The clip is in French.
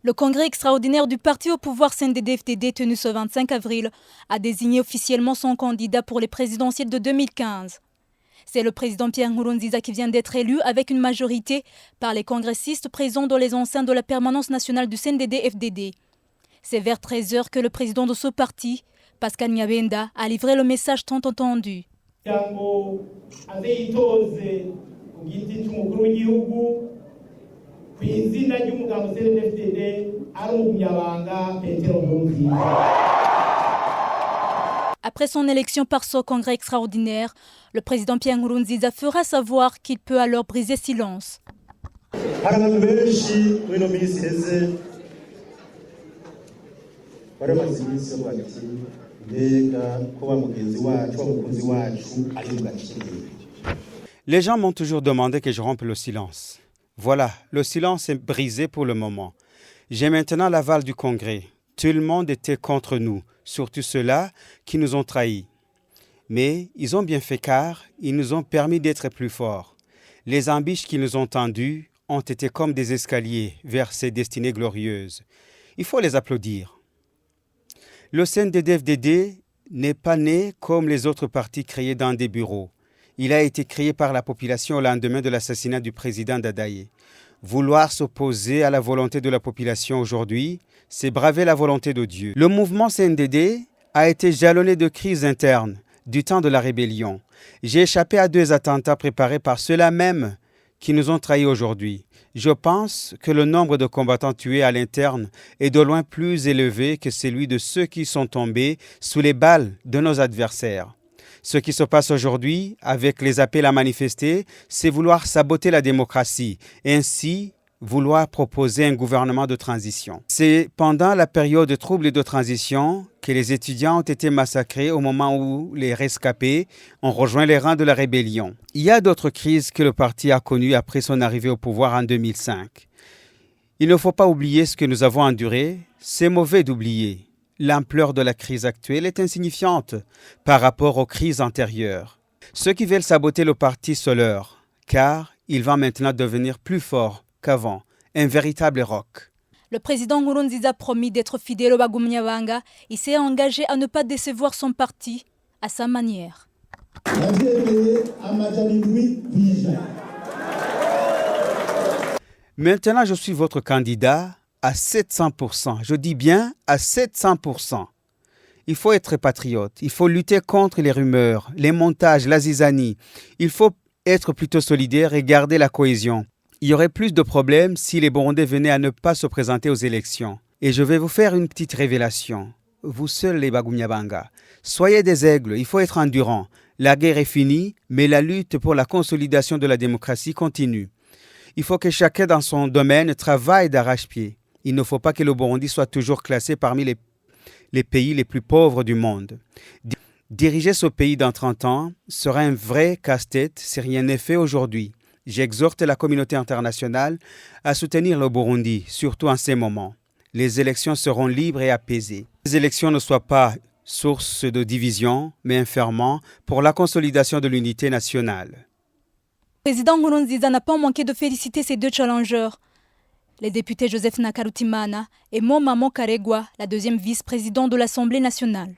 Le congrès extraordinaire du parti au pouvoir CNDD-FDD tenu ce 25 avril a désigné officiellement son candidat pour les présidentielles de 2015. C'est le président Pierre Nkurunziza qui vient d'être élu avec une majorité par les congressistes présents dans les enceintes de la permanence nationale du CNDD-FDD. C'est vers 13 h que le président de ce parti, Pascal Nyabenda, a livré le message tant entendu. Après son élection par ce congrès extraordinaire, le président Pierre Nkurunziza fera savoir qu'il peut alors briser silence. Les gens m'ont toujours demandé que je rompe le silence. Voilà, le silence est brisé pour le moment. J'ai maintenant l'aval du Congrès. Tout le monde était contre nous, surtout ceux-là qui nous ont trahis. Mais ils ont bien fait car ils nous ont permis d'être plus forts. Les embûches qu'ils nous ont tendues ont été comme des escaliers vers ces destinées glorieuses. Il faut les applaudir. Le CNDD-FDD n'est pas né comme les autres partis créés dans des bureaux. Il a été créé par la population au lendemain de l'assassinat du président Dadaye. Vouloir s'opposer à la volonté de la population aujourd'hui, c'est braver la volonté de Dieu. Le mouvement CNDD a été jalonné de crises internes du temps de la rébellion. J'ai échappé à 2 attentats préparés par ceux-là même qui nous ont trahis aujourd'hui. Je pense que le nombre de combattants tués à l'interne est de loin plus élevé que celui de ceux qui sont tombés sous les balles de nos adversaires. Ce qui se passe aujourd'hui avec les appels à manifester, c'est vouloir saboter la démocratie et ainsi vouloir proposer un gouvernement de transition. C'est pendant la période de troubles et de transition que les étudiants ont été massacrés au moment où les rescapés ont rejoint les rangs de la rébellion. Il y a d'autres crises que le parti a connues après son arrivée au pouvoir en 2005. Il ne faut pas oublier ce que nous avons enduré, c'est mauvais d'oublier. L'ampleur de la crise actuelle est insignifiante par rapport aux crises antérieures. Ceux qui veulent saboter le parti se leurrent, car il va maintenant devenir plus fort qu'avant, un véritable roc. Le président Nkurunziza a promis d'être fidèle au Bagumyabanga. Il s'est engagé à ne pas décevoir son parti à sa manière. Maintenant, je suis votre candidat à 700%. Je dis bien à 700%. Il faut être patriote. Il faut lutter contre les rumeurs, les montages, la zizanie. Il faut être plutôt solidaire et garder la cohésion. Il y aurait plus de problèmes si les Burundais venaient à ne pas se présenter aux élections. Et je vais vous faire une petite révélation. Vous seuls les Bagumyabanga, soyez des aigles, il faut être endurant. La guerre est finie, mais la lutte pour la consolidation de la démocratie continue. Il faut que chacun dans son domaine travaille d'arrache-pied. Il ne faut pas que le Burundi soit toujours classé parmi les pays les plus pauvres du monde. Diriger ce pays dans 30 ans sera un vrai casse-tête si rien n'est fait aujourd'hui. J'exhorte la communauté internationale à soutenir le Burundi, surtout en ces moments. Les élections seront libres et apaisées. Les élections ne soient pas source de division, mais un ferment pour la consolidation de l'unité nationale. Le président Nkurunziza n'a pas manqué de féliciter ses 2 challengers, les députés Joseph Nakarutimana et Momamo Karegwa, la 2e vice-présidente de l'Assemblée nationale.